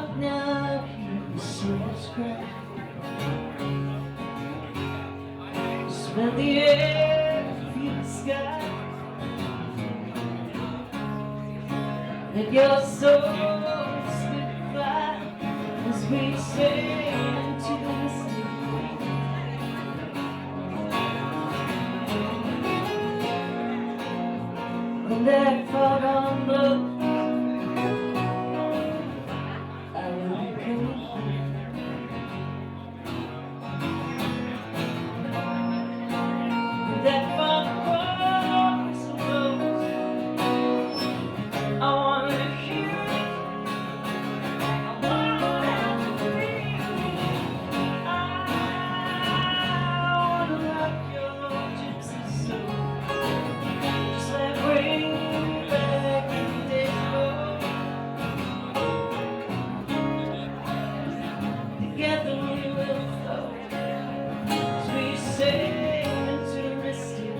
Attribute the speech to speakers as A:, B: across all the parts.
A: dark now, you see us cry. Smell the air, feel the sky, let your soul slip by as we sail into the misty. When that fog on blows, I will be coming home. When that fog blows, I want to hear it. I want to feel it. I want to rock your gypsy soul, just like way back in the days ago. Together we will flow as we sail into the misty.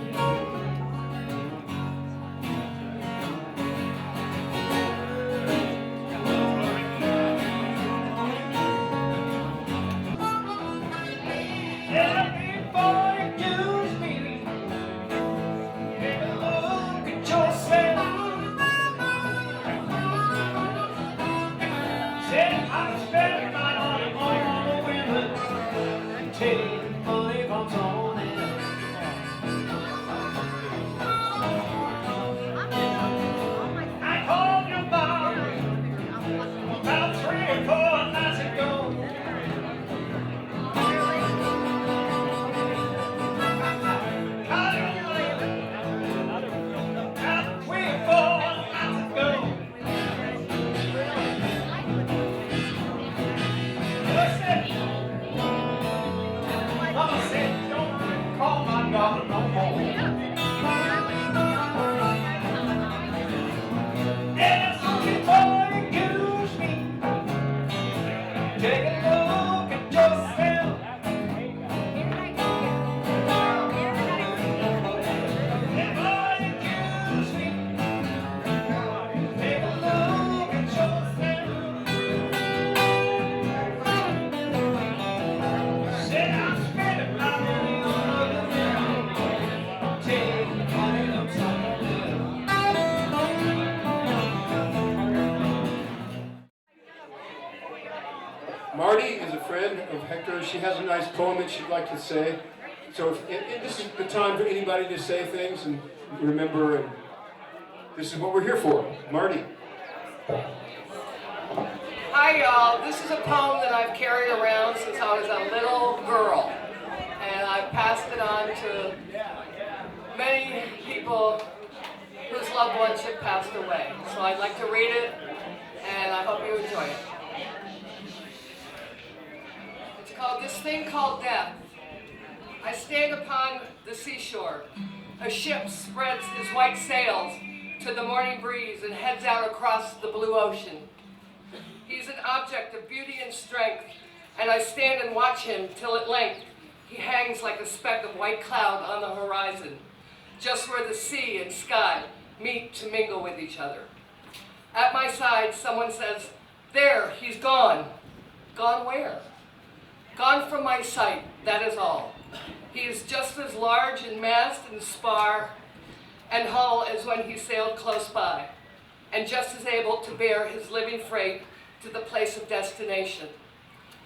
B: Marty is a friend of Hector. She has a nice poem that she'd like to say. So this is the time for anybody to say things and remember, and this is what we're here for. Marty.
C: Hi y'all, this is a poem that I've carried around since I was a little girl. And I've passed it on to many people whose loved ones have passed away. So I'd like to read it, and I hope you enjoy it. It's called This Thing Called Death. I stand upon the seashore. A ship spreads his white sails to the morning breeze and heads out across the blue ocean. He's an object of beauty and strength, and I stand and watch him till at length he hangs like a speck of white cloud on the horizon, just where the sea and sky meet to mingle with each other. At my side, someone says, "There, he's gone." Gone where? Gone from my sight, that is all. He is just as large in mast and spar and hull as when he sailed close by, and just as able to bear his living freight to the place of destination.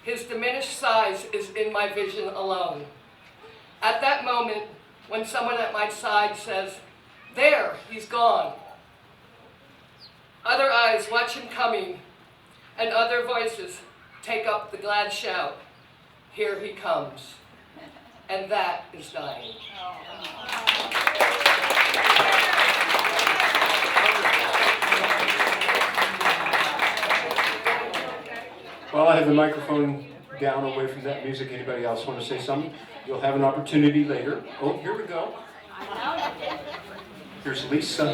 C: His diminished size is in my vision alone. At that moment, when someone at my side says, "There, he's gone," other eyes watch him coming, and other voices take up the glad shout, "Here he comes." And that is dying.
B: While I have the microphone down away from that music, anybody else want to say something? You'll have an opportunity later. Oh, here we go. Here's Lisa.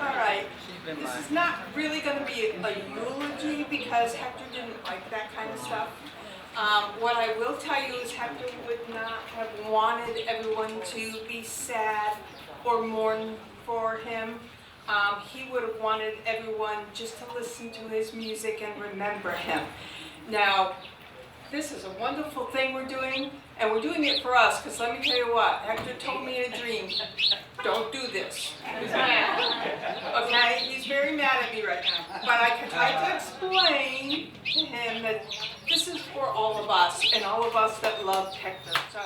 D: All right. This is not really going to be a eulogy because Hector didn't like that kind of stuff. What I will tell you is Hector would not have wanted everyone to be sad or mourn for him. he would have wanted everyone just to listen to his music and remember him. Now, this is a wonderful thing we're doing, and we're doing it for us, because let me tell you what, Hector told me in a dream, don't do this. He's mad. Okay? He's very mad at me right now. But I tried to explain to him that this is for all of us, and all of us that love Hector. So,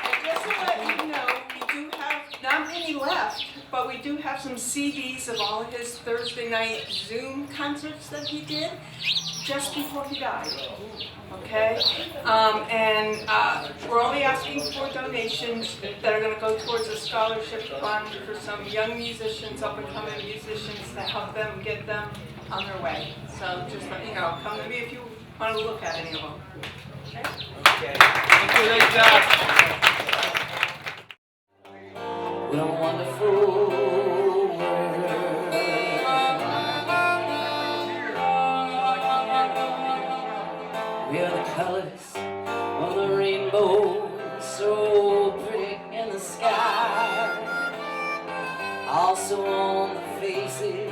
D: and just to let you know, we do have not many left, but we do have some CDs of all his Thursday night Zoom concerts that he did just before he died. Okay? We're only asking for donations that are going to go towards a scholarship fund for some young musicians, up-and-coming musicians, to help them get them on their way. So just let you know, come to me if you want to look at any of them.
A: Okay. Thank you, Lisa. What a wonderful world. We are the colors of the rainbow, so pretty in the sky. Also on the faces,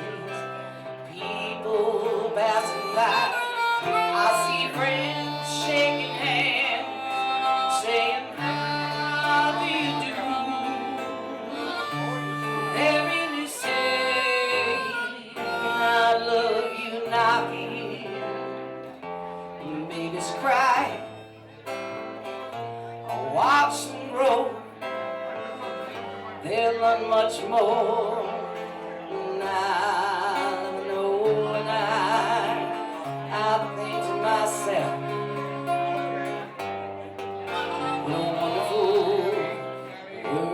A: people passing by. I see friends shaking hands, saying, how do you do? They really say, I love you, not here. Babies cry, I watch them grow. They'll learn much more than I know, and I think to myself, what a wonderful world.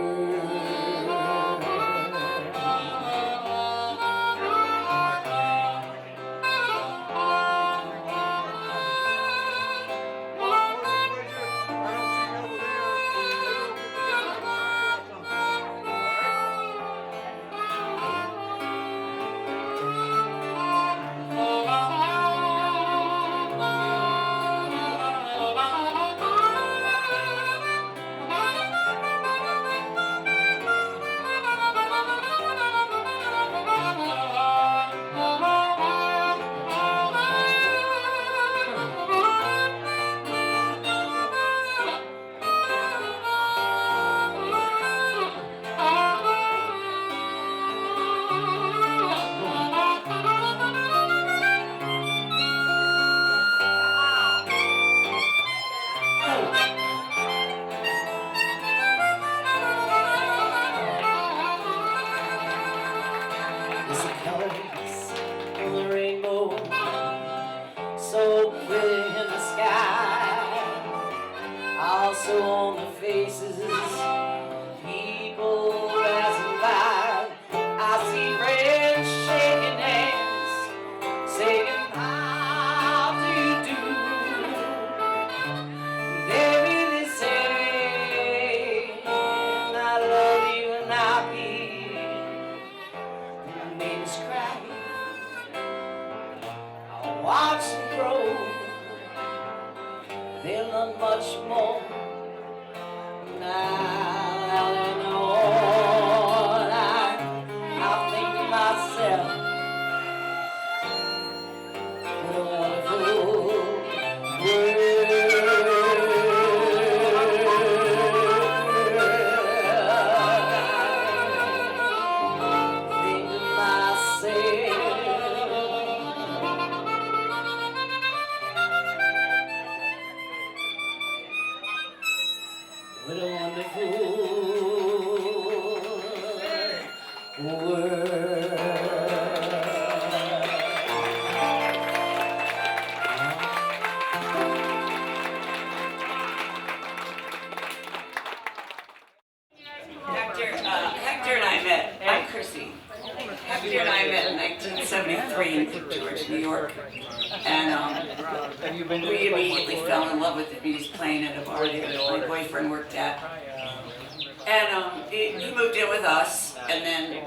A: It's the colors of the rainbow, so pretty in the sky. Also on the faces, people passing by. I see friends shaking hands, saying, how do you do? They really say, I love you and I'll be. Babies cry, I watch them grow. They'll learn much more now they know. And I think to myself, what a wonderful world. What a wonderful world.
E: Hector and I met. I'm Chrissy. Hector and I met in 1973 in King George, New York, and we immediately fell in love with him. He was playing at a bar that my boyfriend worked at, and he moved in with us, and then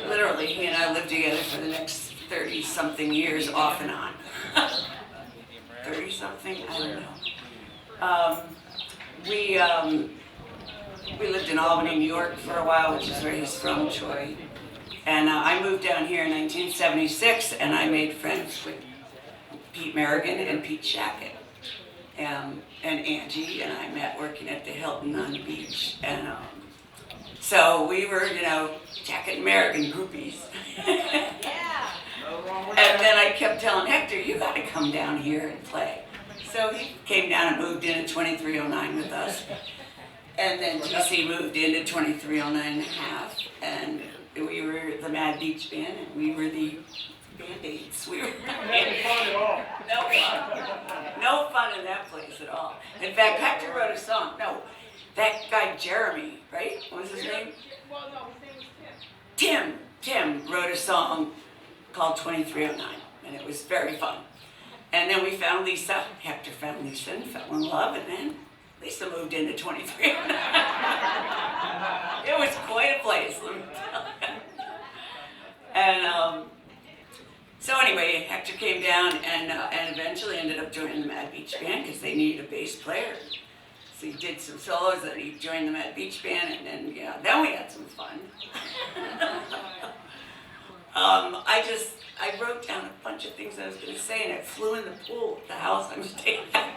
E: literally he and I lived together for the next 30-something years, off and on. 30-something? I don't know. we lived in Albany, New York for a while, which is where he's from, Troy. And I moved down here in 1976, and I made friends with Pete Merrigan and Pete Shackett, and Angie, and I met working at the Hilton on the beach. And so we were, you know, Shackett and Merrigan groupies. And then I kept telling Hector, you got to come down here and play. So he came down and moved into 2309 with us. And then TC moved into 2309 and a half. And we were the Mad Beach Band, and we were the Band-Aids. We were
B: fun at all.
E: no fun. No fun in that place at all. In fact, Hector wrote a song. No, that guy Jeremy, right? What was his name?
D: Well, no, his name was
E: Tim wrote a song called 2309, and it was very fun. And then we found Lisa. Hector found Lisa and fell in love, and then Lisa moved into 2309. It was quite a place, let me tell you. And so anyway, Hector came down and eventually ended up joining the Mad Beach Band because they needed a bass player. So he did some solos, and he joined the Mad Beach Band, and then, yeah, then we had some fun. I wrote down a bunch of things I was going to say, and it flew in the pool at the house I'm staying at.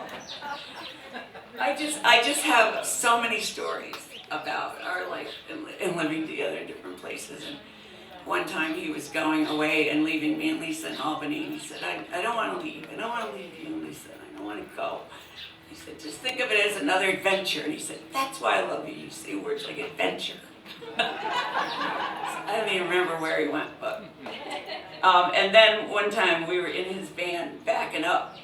E: I just have so many stories about our life and living together in different places. And one time he was going away and leaving me and Lisa in Albany, and he said, I don't want to leave. I don't want to leave you and Lisa. I don't want to go. He said, just think of it as another adventure. And he said, that's why I love you. You say words like adventure. I don't even remember where he went, but. And then one time we were in his van backing up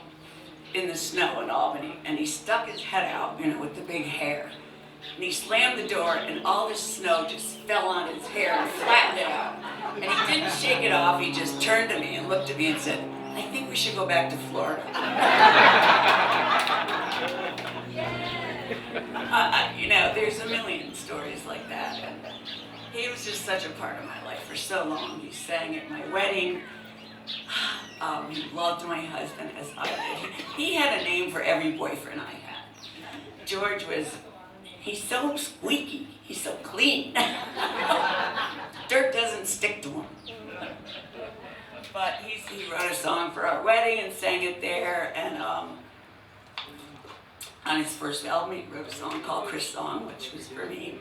E: in the snow in Albany, and he stuck his head out, you know, with the big hair. And he slammed the door, and all the snow just fell on his hair and flattened it out. And he didn't shake it off, he just turned to me and looked at me and said, I think we should go back to Florida. You know, there's a million stories like that. And he was just such a part of my life for so long. He sang at my wedding. He loved my husband as I did. He had a name for every boyfriend I had. George was, he's so squeaky, he's so clean. Dirt doesn't stick to him. But he wrote a song for our wedding and sang it there. And on his first album, he wrote a song called Chris Song, which was for me.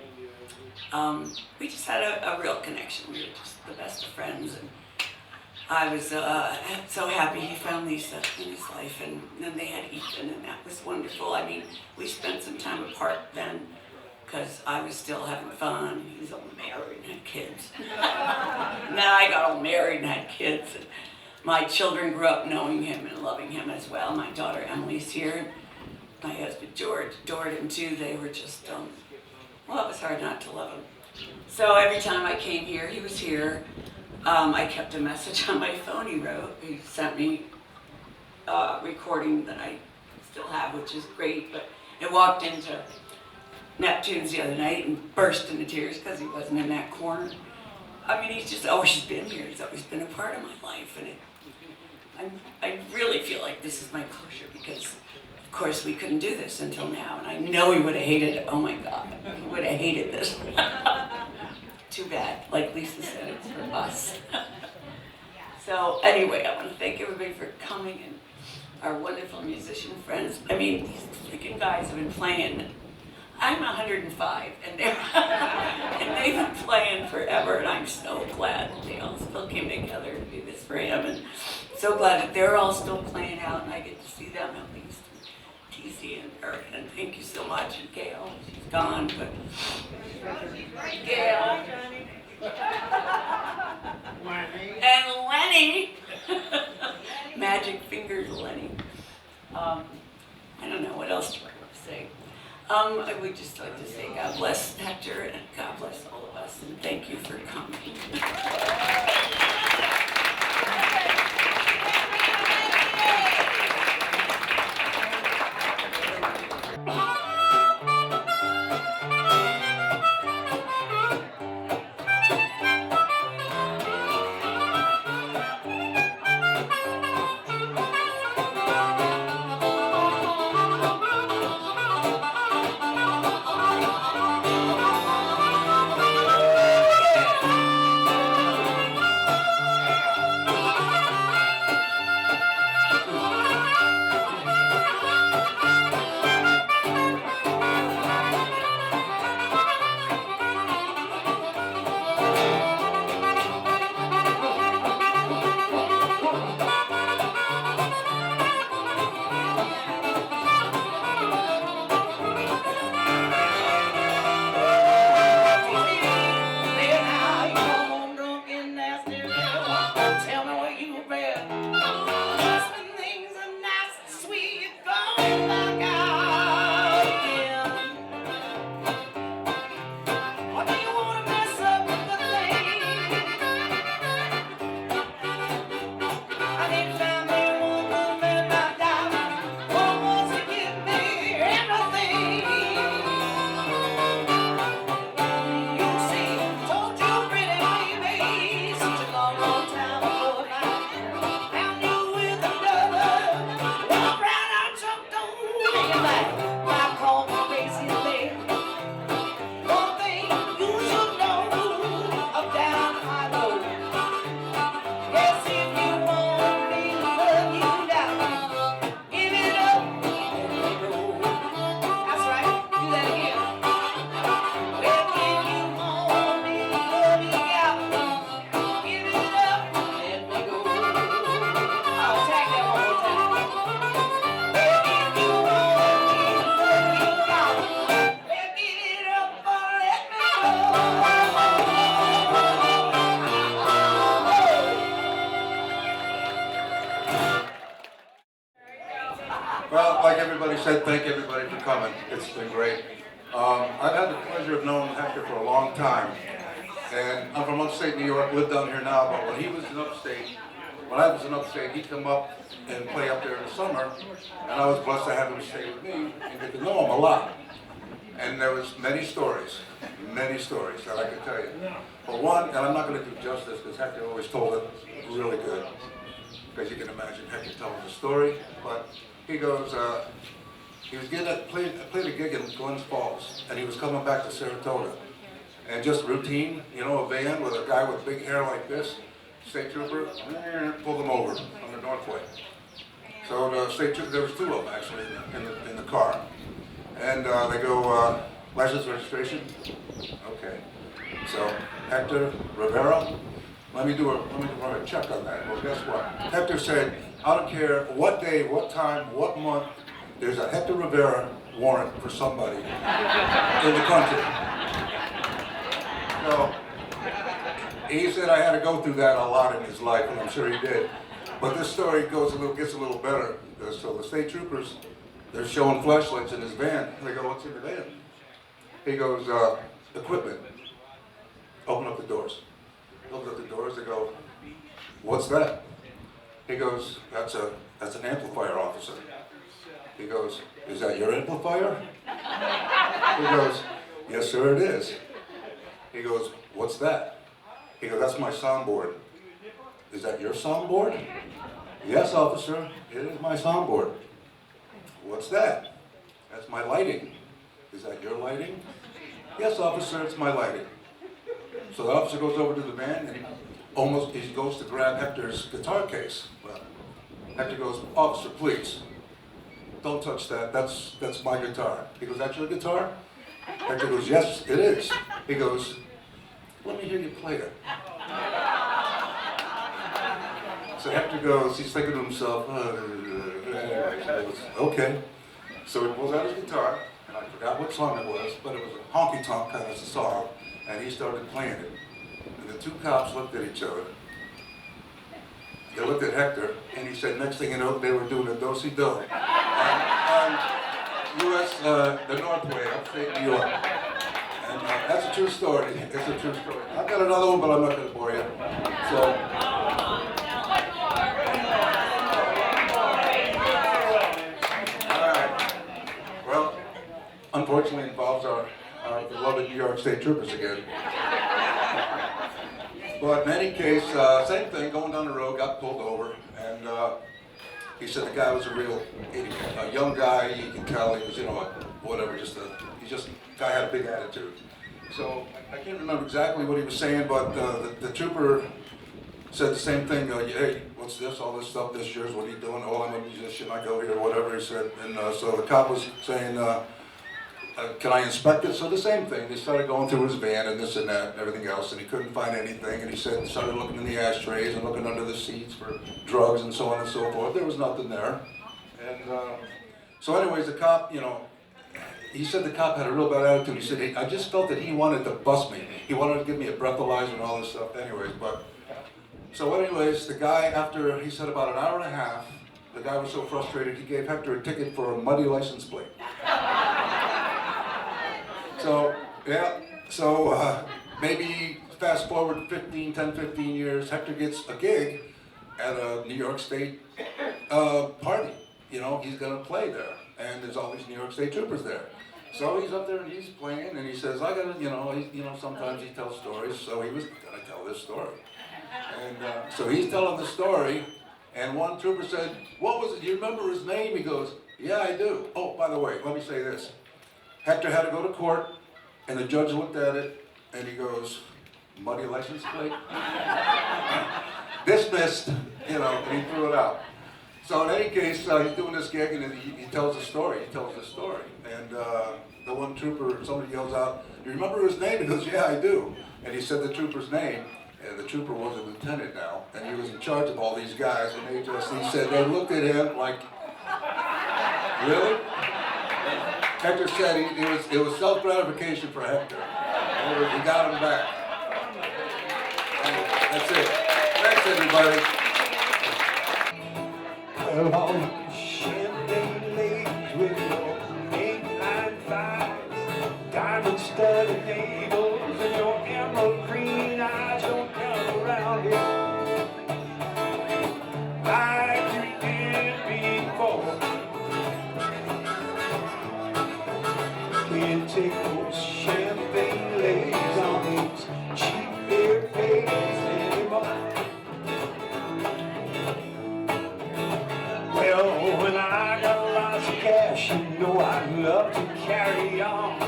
E: We just had a real connection. We were just the best of friends. And I was so happy he found Lisa in his life, and then they had Ethan, and that was wonderful. I mean, we spent some time apart then, because I was still having fun, and he was all married and had kids. Now I got all married and had kids, and my children grew up knowing him and loving him as well. My daughter Emily's here. My husband George adored him too. They were just, well, it was hard not to love him. So every time I came here, he was here. I kept a message on my phone he wrote. He sent me a recording that I still have, which is great, but it walked into Neptune's the other night and burst into tears because he wasn't in that corner. I mean, he's just always been here. He's always been a part of my life, and I really feel like this is my closure because, of course, we couldn't do this until now, and I know he would have hated it. Oh my God, he would have hated this. Too bad, like Lisa said, it's for us. So anyway, I want to thank everybody for coming and our wonderful musician friends. I mean, these freaking guys have been playing. I'm 105, and they've been playing forever, and I'm so glad that they all still came together to do this for him, and so glad that they're all still playing out, and I get to see them at least. TC and Eric, and thank you so much, and Gail, she's gone, but Gail. And Lenny. Magic fingers, Lenny. I don't know what else do I want to say. I would just like to say God bless Hector and God bless all of us, and thank you for coming.
F: like everybody said, thank everybody for coming. It's been great. I've had the pleasure of knowing Hector for a long time. And I'm from upstate New York, live down here now, but when I was in upstate, he'd come up and play up there in the summer, and I was blessed to have him stay with me and get to know him a lot. And there was many stories that I could tell you. But one, and I'm not going to do justice because Hector always told it really good, because you can imagine Hector telling the story, but he goes, he was played a gig in Glens Falls, and he was coming back to Saratoga. And just routine, you know, a van with a guy with big hair like this, state trooper, pulled him over on the Northway. So the state trooper, there was two of them actually in the car. And they go, license registration? Okay. So Hector Riviera, let me run a check on that. Well, guess what? Hector said, I don't care what day, what time, what month, there's a Hector Riviera warrant for somebody in the country. So, he said I had to go through that a lot in his life, and I'm sure he did. But this story gets a little better. So the state troopers, they're showing flashlights in his van. They go, what's in the van? He goes, equipment. Open up the doors. Open up the doors, they go, what's that? He goes, that's an amplifier, officer. He goes, is that your amplifier? He goes, yes sir it is. He goes, what's that? He goes, that's my soundboard. Is that your soundboard? Yes, officer, it is my soundboard. What's that? That's my lighting. Is that your lighting? Yes, officer, it's my lighting. So the officer goes over to the van and he goes to grab Hector's guitar case. Well, Hector goes, officer, please, don't touch that. That's my guitar. He goes, that's your guitar? Hector goes, yes, it is. He goes, let me hear you play it. So Hector goes, he's thinking to himself, anyway, he goes, okay. So he pulls out his guitar, and I forgot what song it was, but it was a honky-tonk kind of song, and he started playing it. And the two cops looked at each other. They looked at Hector, and he said, next thing you know, they were doing a do-si-do on U.S., the Northway, upstate New York. And that's a true story. It's a true story. I've got another one, but I'm not going to bore you. So. All right. Well, unfortunately, it involves our beloved New York State Troopers again. But in any case, same thing. Going down the road, got pulled over, and he said the guy was a real idiot. A young guy, you can tell he was, you know, whatever, guy had a big attitude. So I can't remember exactly what he was saying, but the trooper said the same thing. Hey, what's this? All this stuff, this yours? What are you doing? Oh, I'm a musician. I go here, whatever he said. And so the cop was saying, can I inspect it? So the same thing. They started going through his van and this and that and everything else, and he couldn't find anything. And he started looking in the ashtrays and looking under the seats for drugs and so on and so forth. There was nothing there. And so anyways, the cop, you know, he said the cop had a real bad attitude. He said, hey, I just felt that he wanted to bust me. He wanted to give me a breathalyzer and all this stuff anyways. So anyways, the guy, after he said about an hour and a half, the guy was so frustrated, he gave Hector a ticket for a muddy license plate. So, yeah, so maybe fast forward 10, 15 years, Hector gets a gig at a New York State party. You know, he's gonna play there, and there's all these New York State Troopers there. So he's up there and he's playing, and he says, I gotta, you know, sometimes he tells stories, so he was gonna tell this story. And so he's telling the story, and one trooper said, what was it, do you remember his name? He goes, yeah, I do. Oh, by the way, let me say this. Hector had to go to court, and the judge looked at it, and he goes, muddy license plate? Dismissed, you know, and he threw it out. So in any case, he's doing this gig, and he tells a story. He tells the story, and the one trooper, somebody yells out, "Do you remember his name?" He goes, "Yeah, I do." And he said the trooper's name, and the trooper was a lieutenant now, and he was in charge of all these guys. And he said they looked at him like, "Really?" Hector said it was self-gratification for Hector. He got him back. And that's it. Thanks, everybody.
G: Well, all you champagne ladies Can't take those champagne ladies on these cheap airfares anymore. Well, when I got lots of cash, you know I'd love to carry on.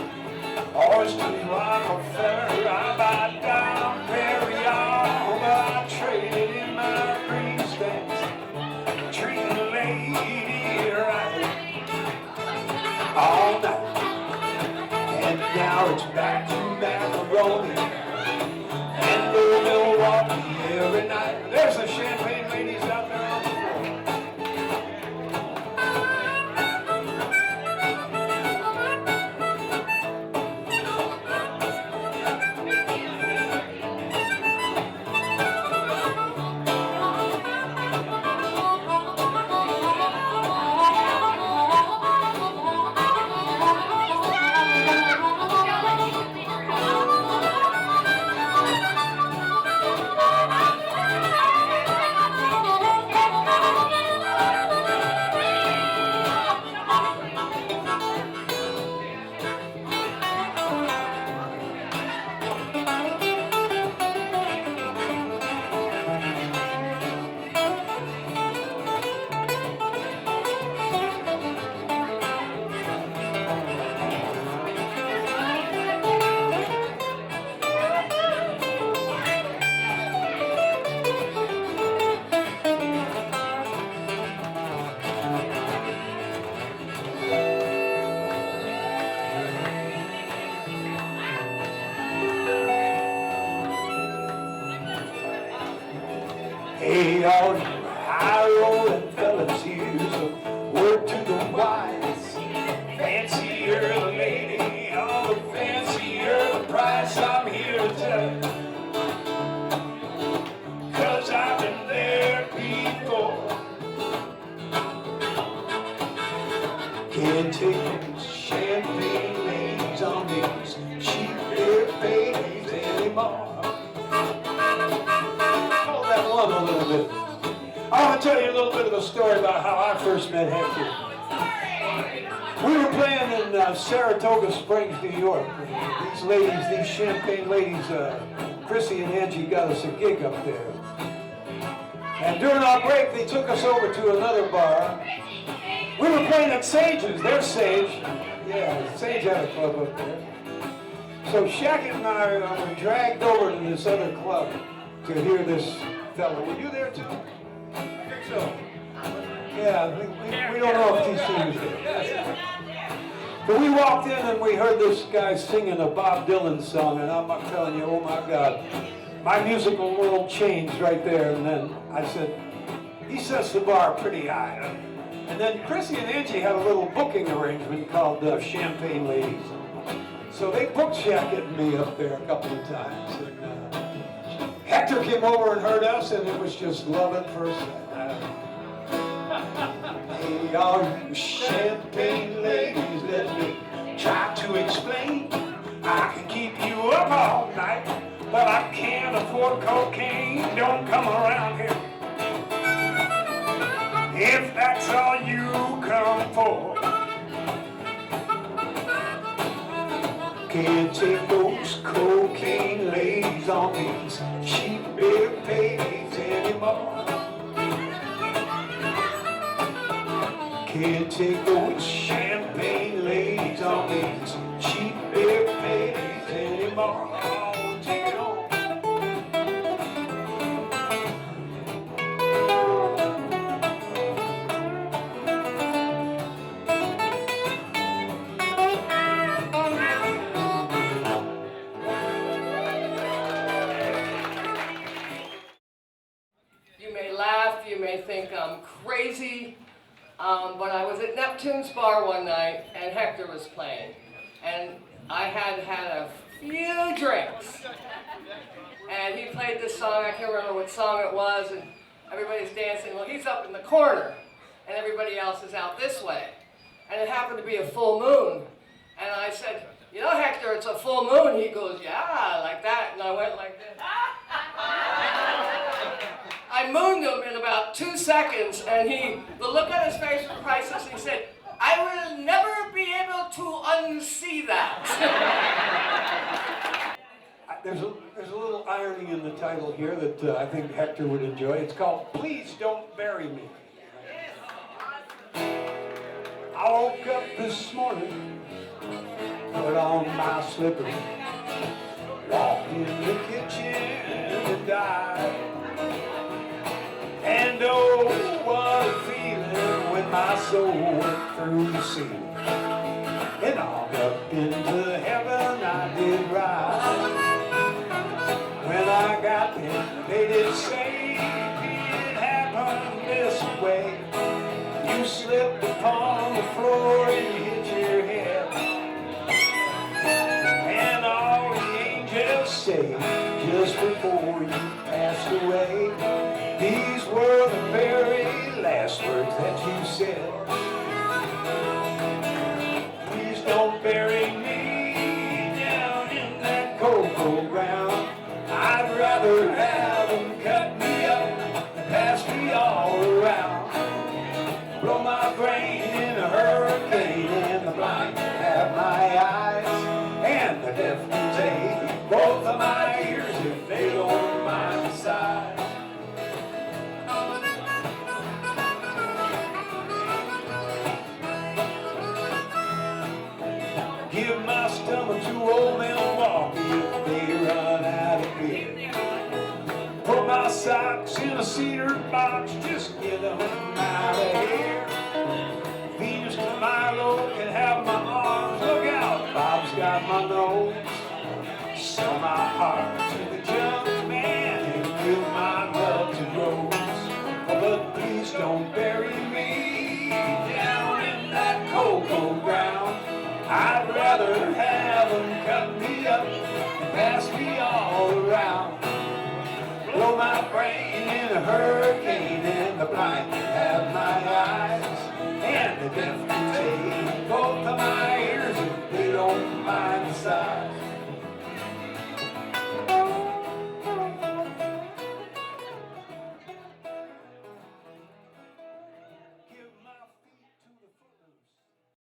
G: Oysters, Rockefeller, I buy down Perry on. But I traded in my green stacks, treating a lady right all night. And now it's back to macaroni and old Milwaukee every night. There's the champagne ladies out there on the floor. Hey, all you high-rolling fellas, here's a word to the wise. Fancier the lady, all the fancier the price. I'm here to tell you, 'cause I've been there before. Can't take those champagne ladies on these cheap airfares anymore. A little bit. I want to tell you a little bit of a story about how I first met Hector. We were playing in Saratoga Springs, New York. These ladies, these champagne ladies, Chrissy and Angie got us a gig up there. And during our break, they took us over to another bar. We were playing at Sage's. There's Sage. Yeah, Sage had a club up there. So Shackett and I were dragged over to this other club to hear this fellow. Were you there too? I think so. Yeah, we don't know if these things are. But we walked in and we heard this guy singing a Bob Dylan song, and I'm not telling you, oh my God, my musical world changed right there. And then I said, he sets the bar pretty high. And then Chrissy and Angie had a little booking arrangement called Champagne Ladies. So they booked Shackett and me up there a couple of times. And, Hector came over and heard us, and it was just love at first sight. Hey, all you champagne ladies, let me try to explain. I can keep you up all night, but I can't afford cocaine. Don't come around here if that's all you come for. Can't take those cocaine ladies on these cheap airfares anymore. Can't take those champagne ladies on these cheap airfares anymore. Take it on.
C: You may think I'm crazy, but I was at Neptune's bar one night and Hector was playing. And I had had a few drinks. And he played this song, I can't remember what song it was, and everybody's dancing. Well, he's up in the corner, and everybody else is out this way. And it happened to be a full moon. And I said, you know, Hector, it's a full moon. He goes, yeah, like that. And I went like this. I mooned him in about 2 seconds, and the look on his face was priceless. He said, I will never be able how to unsee that.
G: There's a little irony in the title here that I think Hector would enjoy. It's called Please Don't Bury Me. I woke up this morning, put on my slippers, walked in the kitchen and died. And oh, what a feeling when my soul went through the ceiling. And on up into heaven I did ride. When I got there, they did say it happened this way. You slipped upon the floor and you hit your head. And all the angels say just before you passed away, these were the very last words that you said. Please don't bury me down in that cold, cold ground. I'd rather have them cut me up and pass me all around. Blow my brain in a hurricane and the blind have my eyes. And the deaf can take both of my ears if they don't mind the size. Give my stomach to old Milwaukee if they run out of beer. Put my socks in a cedar box, just get them out of here. Venus to Milo can have my arms, look out, Bob's got my nose. Sell my heart to the junk man and give my love to Rose. But please don't bury me down in that cold, cold ground. I'd rather have them cut me up and pass me all around. Blow my brain in a hurricane and the blind have my eyes. And the deaf can take both of my ears if they don't mind